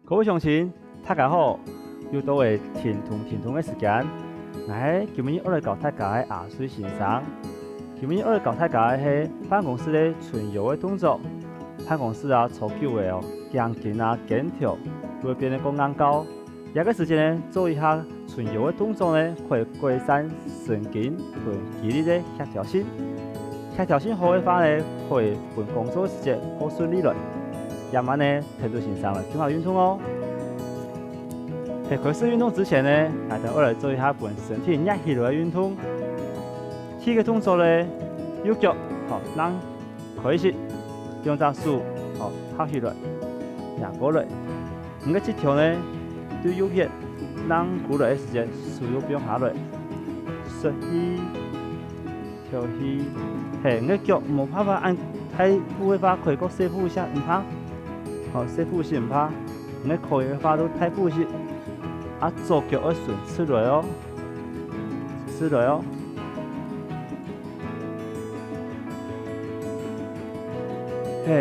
各位鄉親，大家好，又到了聽通的時間。今日我來教大家的牙髓欣賞。今日我來教大家的是辦公室的春遊的動作。辦公室初久的鋼筋剪條會變得更硬高。這個時間呢，做一下春遊的動作呢，可以改善神經和肌力的協調性。協調性好的話呢，可以讓工作的時間更順利了。夜晚呢，聽到欣賞了更好運動哦。在開始運動之前呢，我來做一下本身體熱起來的運動。第一個動作呢，右腳讓開始用隻手拍起來，壓過來。我們這條呢，對右邊讓過來的時間手又不用下來，吸氣，調氣。我的腳沒辦法按太負的話，可以個小負一下，唔怕。小負是唔怕。我可以的話都太負些。左腳要順出來哦，出來哦。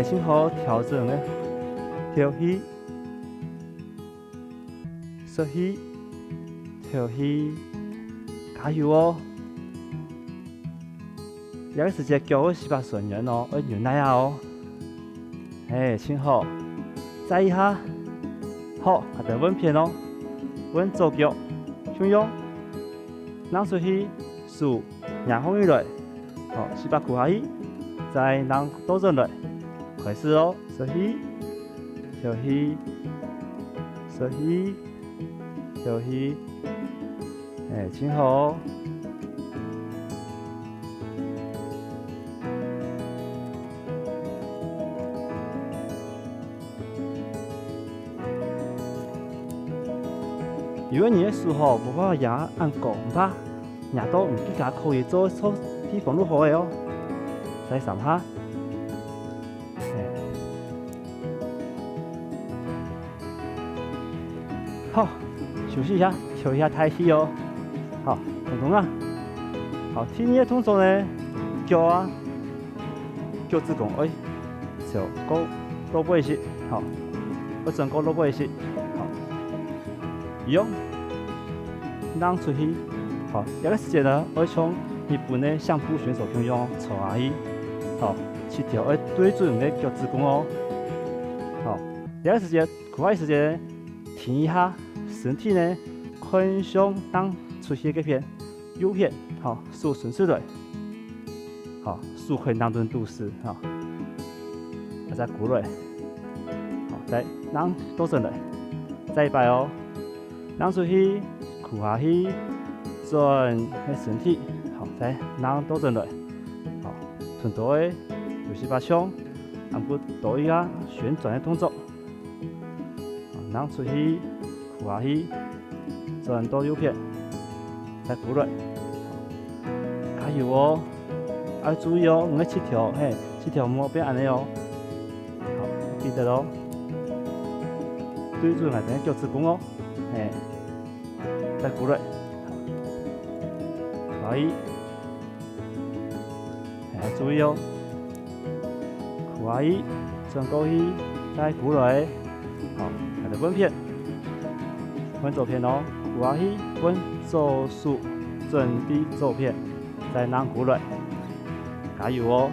先好調整的，調氣，吸氣，調氣，加油哦！這個時間腳要是把順人哦，要扭奶哦。先好，再一下，好，等穩片哦。穩左腳，向右，讓出去，手壓放起來，是把褲下去，再讓倒轉來，開始哦，吸氣，調氣，吸氣，調氣，挺好哦。如果你的手無法壓按過，唔怕，壓到唔記得可以做地方都好的哦。再3下，好，休息一下，調一下態勢哦。好，彤彤好，第二個動作呢，腳趾公，小高落背式，好，我整個落背式，好，一樣。讓出去，這個時間呢，我從日本的相撲選手中用坐下去，起條要對準你的腳趾公哦。這個時間，快時間，停一下，身體呢，看向讓出去這邊，右邊，手順出來，手可以讓頓肚絲，再過來，再讓倒轉來，再一擺哦，讓出去。屈下去，轉你身體，再讓倒轉來，臀部的就是把槍，不多一個旋轉的動作，讓出去，屈下去，轉到右邊，再過來，加油哦！要注意哦，我們7條，7條毛變安尼哦，記得咯，對準來等腳趾公哦，再過來，可以，注意哦，可以，轉過去，再過來，再穩片，穩左片哦，可以，穩左手，準備左片，再讓過來，加油哦，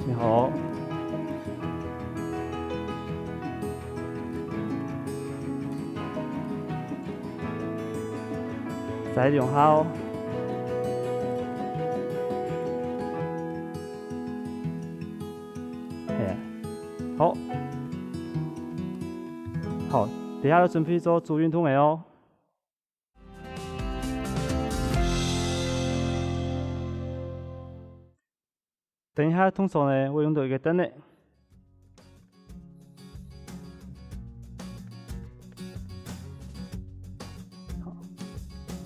挺好。再2下哦，好，等下要準備做主運動了哦。等一下動作呢，我用到一個燈呢。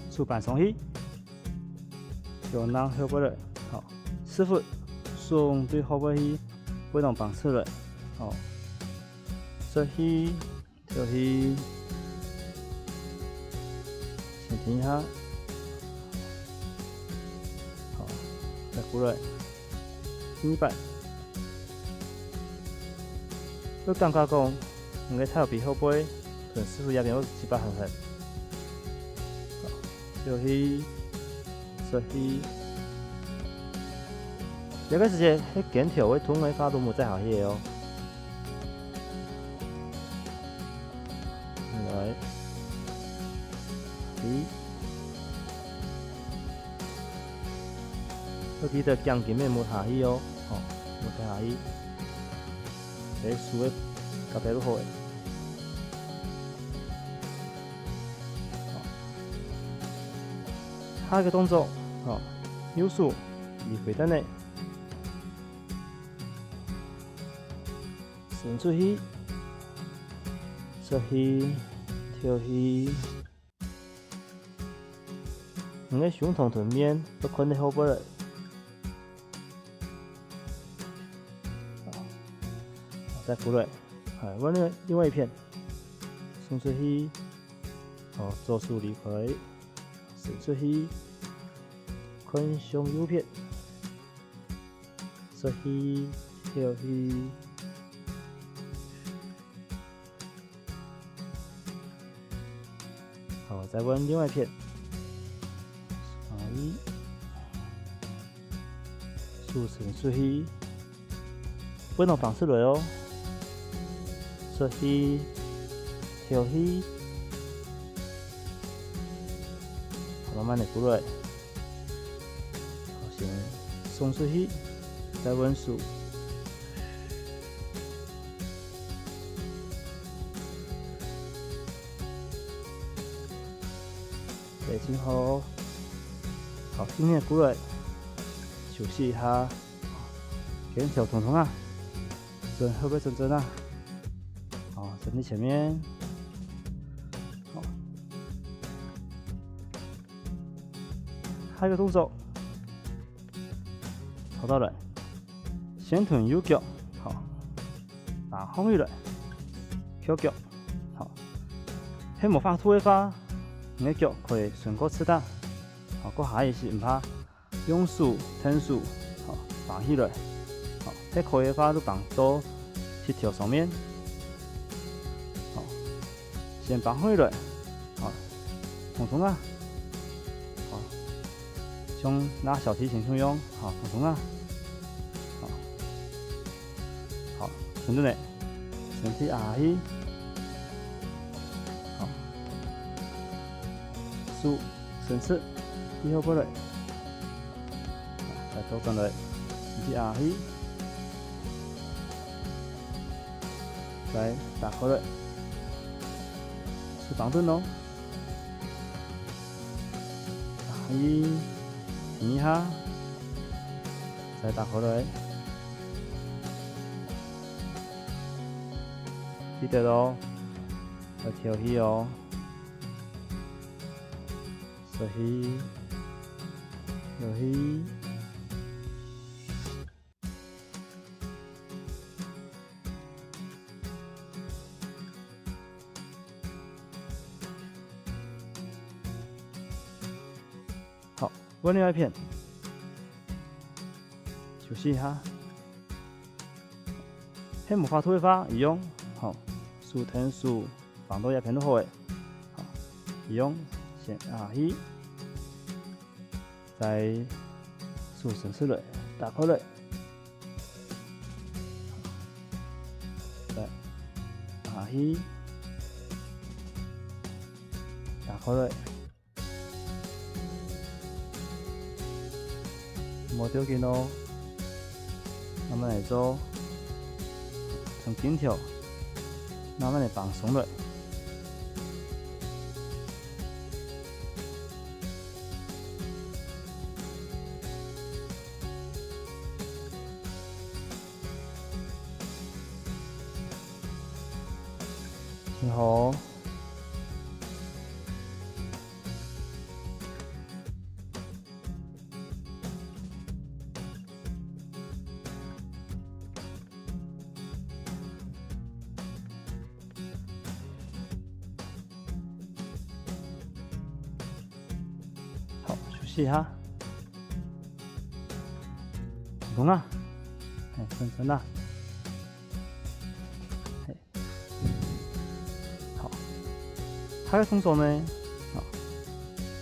手板鬆起，就讓後背來，師傅鬆對後背去，不能綁出來，吸氣，調氣，先停一下，再過來，另一半，我感覺講，兩個太陽比後背，可能師傅也變我幾百行行。休息，休息。這個時間，迄肩條會臀位發都冇再好些哦。來，我記得將前面冇下去哦，冇下去。這數的特別好誒。下一個動作，右手離回等內。伸出去，出去，跳去，兩個胸膛臀面都困在後背了。再過來，往另外一片，伸出去，左手離開，伸出去，困胸右片，出去，跳去。好，再問另外一片，手伸出去，不能放出來哦，出去，跳去，慢慢的過來，先鬆出去，再問手。背挺好，好，今天過來休息一下，肩條通通啊，轉後背轉啊，好，身體前面，好，下一個動作，跑到來，先臀右腳，好，打後回來，翹腳，好，喺冇發突發。你的腳可以順過刺打，好，過下一時唔怕，用手撐手，好，綁起來，好，喺可以嘅話都綁到鐵條上面，好，先綁回來，好，通通啊，好，像拉小提琴一樣，好，通通啊，好，好，順住嚟，身體下去。手伸直，以後過來，再倒轉來，身體下去，再打回來，是綁頓咯，下去，停一下，再打回來，記得咯，要跳起哦。休息，休息。好，問另外一片，休息一下。喺冇發推法一樣，好，手撐手，綁到一片都好誒，好，一樣。先下去，再手伸出來，打開來，再下去，打開來，冇丟緊哦，慢慢來做，從肩條慢慢的綁鬆來。挺好，好，休息一下，懂了，哎，分成了。他的動作呢，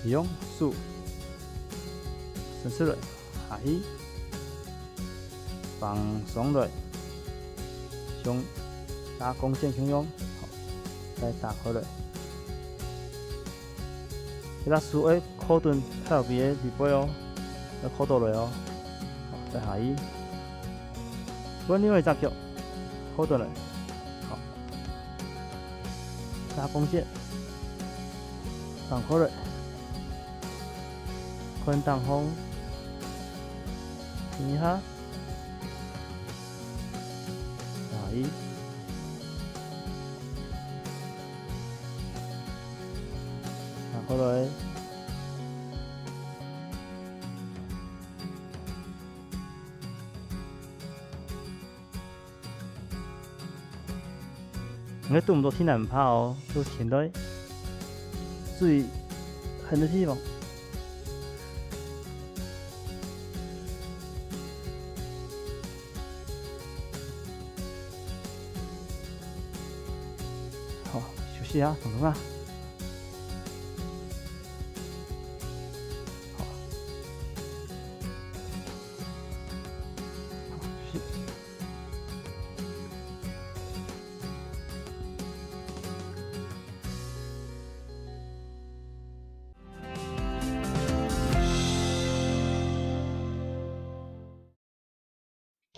利用手伸出來，下去，放鬆來，像打弓箭一樣，再打開來。其他手誒，靠盾太後邊的背哦，要靠倒來哦，再下去。換另外一隻腳，靠倒來，好，打弓箭，放開來，看當風，停一下，下去。好來，你對唔到天然唔怕哦，都前來，注意很多地方。好，休息下，彤彤啊。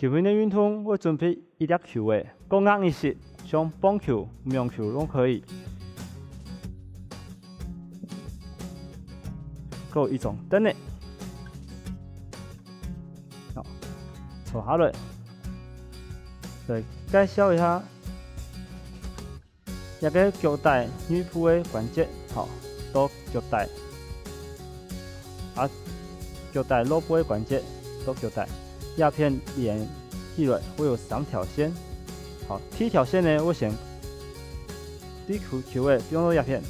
球員的運動會準備一粒球誒，高壓一些，像棒球、棉球都可以。還有一種燈呢，好，坐下來，來介紹一下一個腳帶女僕的關節，好，到腳帶，腳帶落部的關節到腳帶。葉片連起來會有3條線，好，第一條線呢，我先對球的不用到葉片，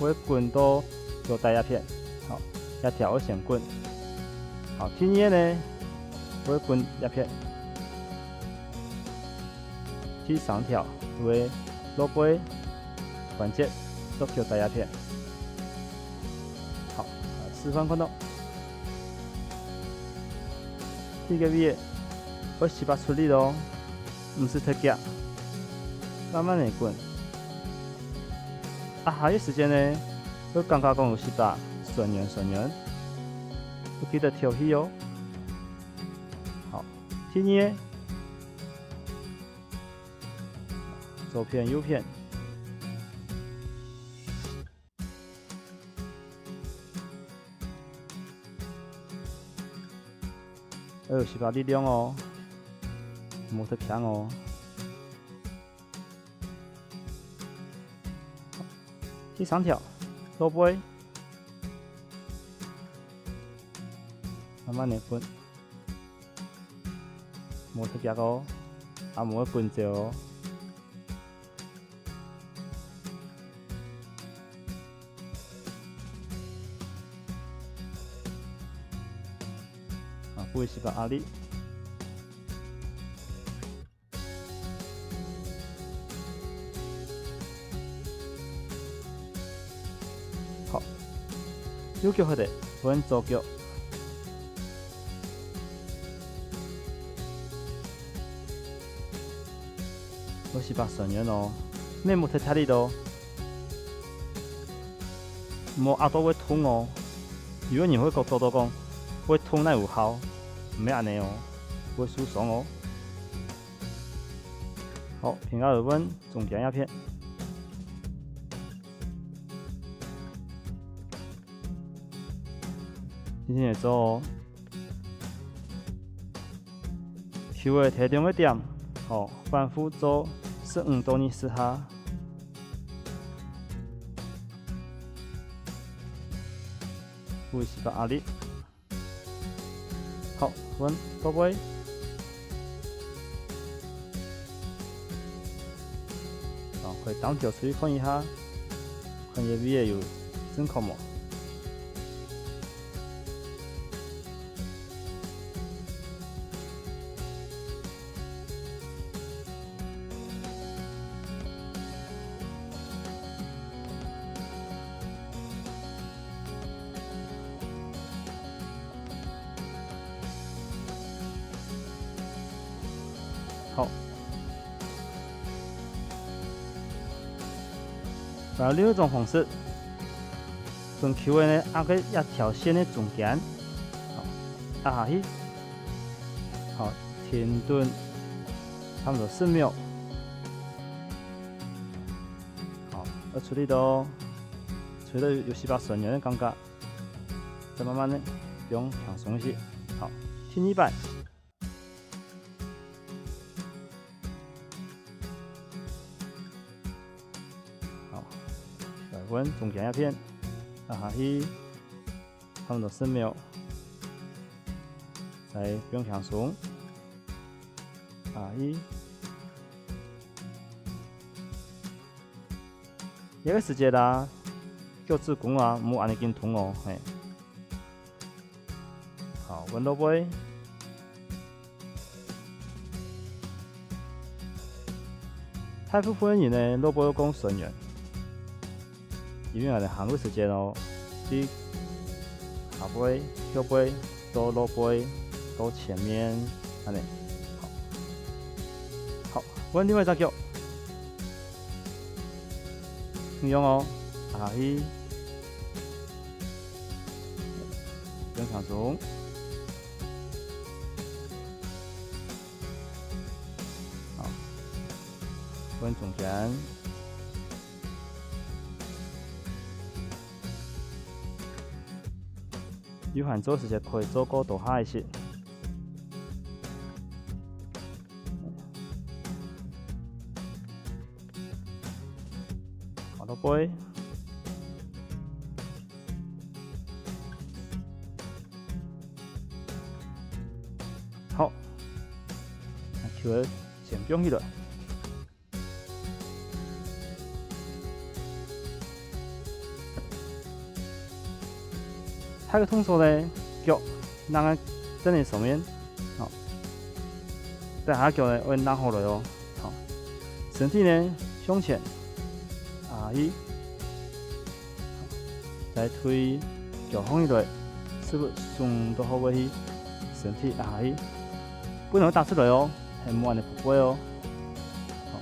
我會滾到腳帶葉片，好，一條我先滾，好，第二呢，我會滾葉片，第3條會落背關節到腳帶葉片，好，示範看到。這個月我18出力咯，不是太急，慢慢的滾。下一時間呢，我感覺講有18順圓，我記得調氣哦。好，第二，左片右片。要有18力量哦，莫太強哦。第3條，落背，慢慢的滾，莫太急哦，莫滾着哦。不會18壓力。好，右腳好的，換左腳。我18順圓哦，你莫太大力哦，莫壓到會痛哦。如果你會講多多講，會痛那有效。唔要安尼哦，會輸爽哦。好，平壓耳溫，中間葉片。今天來做哦，球的體重的點，好，反覆做15到20下。不會18壓力。好，穩，到位。好，可以當腳出去看一下，看有沒有真空冇。好。然後另一種方式，從球的呢壓個一條線的中間，好壓下去，好停頓，差不多4秒，好，要處理到有時把順圓的感覺，再慢慢的不用放鬆一些，好，輕100。中間一片，壓下去，差不多4秒，再不用放鬆，壓下去。這個時間啦，腳趾公啊，唔好安尼緊痛哦，嘿。好，穩落背。大部分人呢，落背要講順圓。因為我哋行路時間哦，你下背、腳背、到落背、到前面，安尼，好，換另外一隻腳，一樣哦，下去，不用放鬆，好，換中間。有限做時間可以做個大下一些，好落背，好，球兒先不用去了。下個動作呢，腳讓喺凳子上面，好，再下腳呢會讓下來哦，好，身體呢向前，下去，再推腳放起來，是不是鬆到後背去？身體下去，不能打出來哦，係冇按你步背哦，好，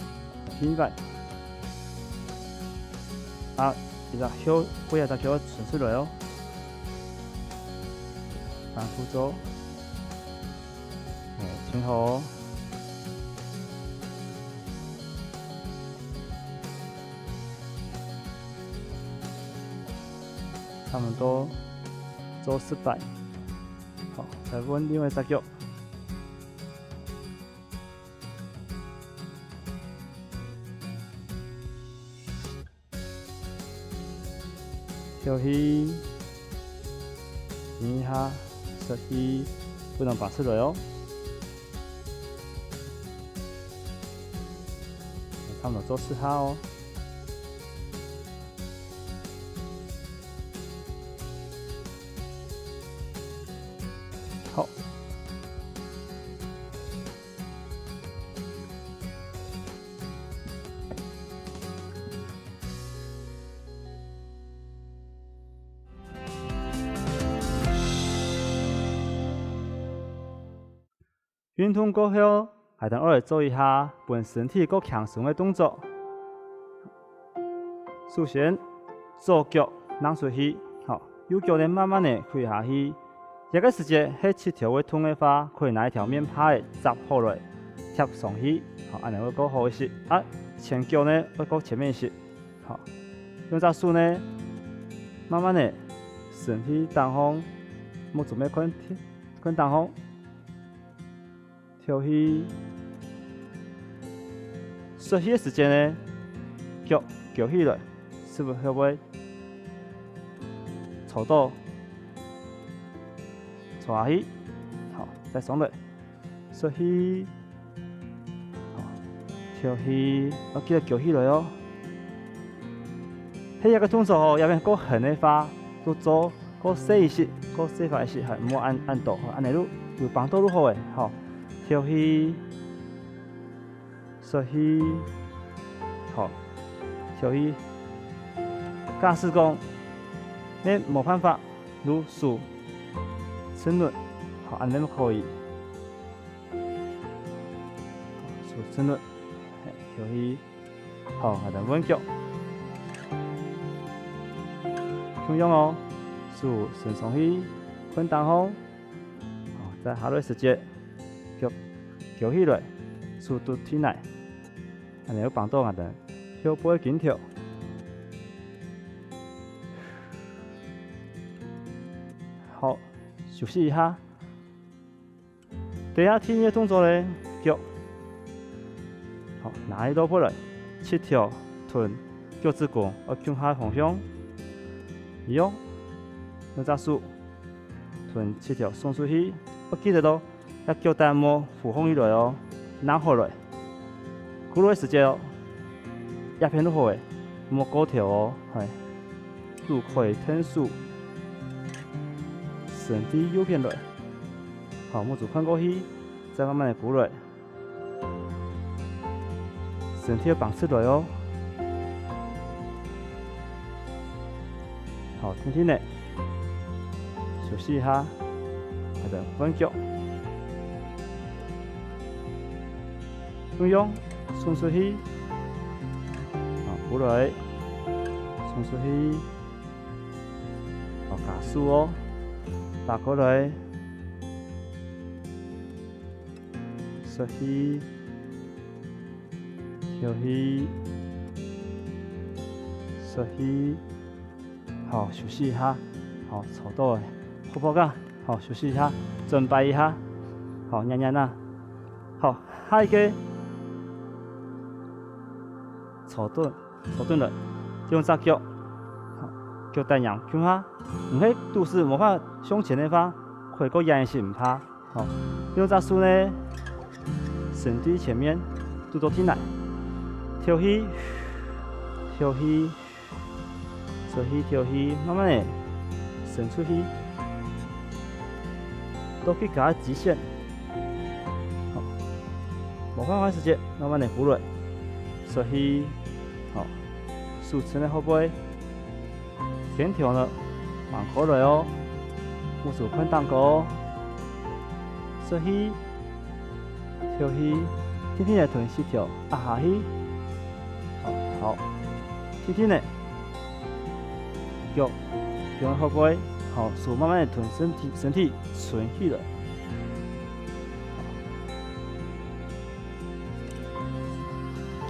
輕100，啊，一隻腳背一隻腳順出來哦。反復做，挺好。差不多做400，好，再換另外一隻腳。跳起，停一下。這裡不能拔出來哦，差不多做4下哦。好，運動過後，還得偶爾做一下本身體夠強鬆的動作。首先，左腳讓出去，好，右腳呢慢慢的開下去。這個時間係7條會痛的話，可以拿一條面拍扎好來貼上去，好，安尼會夠好一些。啊，前腳呢會夠前面一些，好，用隻手呢慢慢的身體當風，冇準備看當風。跳起，縮起的時間呢，腳舉起來，是不是會不會抽到？抽下去，好，再鬆來，縮起，好，跳起，我記得舉起來哦。喺一個動作哦，入面夠狠的話，都做夠細一些，夠細法一些，係唔好按倒，按嚟路有幫到路好誒，好。跳起，縮起，好，跳起。假使講你冇辦法，如數、沉淪，好，安尼就可以。數深蹲，休息，好，下等穩腳，向右哦，數伸上去，困當風，好，再下落時節，腳翹起來，數拄起來，安尼有幫助下等，腰背緊跳。好，休息一下。第二天的動作呢，腳，好，拿起倒過來，七條臀，腳趾弓，向下方向，一樣，兩隻手，臀七條送出去，記得咯，要腳帶莫俯放起來哦，拿回來，鼓落時間哦，一片都好誒，莫高條哦，係，入會天數。身體右偏來，好，拇指翻過去，再慢慢的鼓來，身體要綁出來哦。好，輕輕的休息一下，或者彎腳，向右，送出去，好，鼓來，送出去，好，加速哦。打過來，收起，休息，收起，好，休息一下，好，操到誒，後坡槓，好，休息一下，準備一下，好，nhanh nhanh啊，好，下一個，操蹲來，用隻腳。腳帶仰向下，唔係肚子冇法向前的話，會個壓是唔怕。好，用隻手呢，身體前面肚肚進來，跳起，休息，收起跳起，慢慢的伸出去，都可以搞到極限。好，冇辦法時間，慢慢的鼓來，收起，好，手撐在後背。前條呢，往後來哦，拇指困當高，收起，跳起，輕輕的臀細條壓下去，好，輕輕的腳向後背，好，手慢慢的臀身體順起來。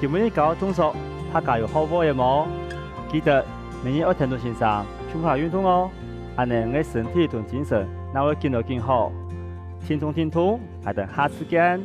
今日搞動作，大家有好不有冇？記得。每日要聽到先生，胸下運動哦，安尼我身體同精神，那會更好更好。聽通，還等下次見。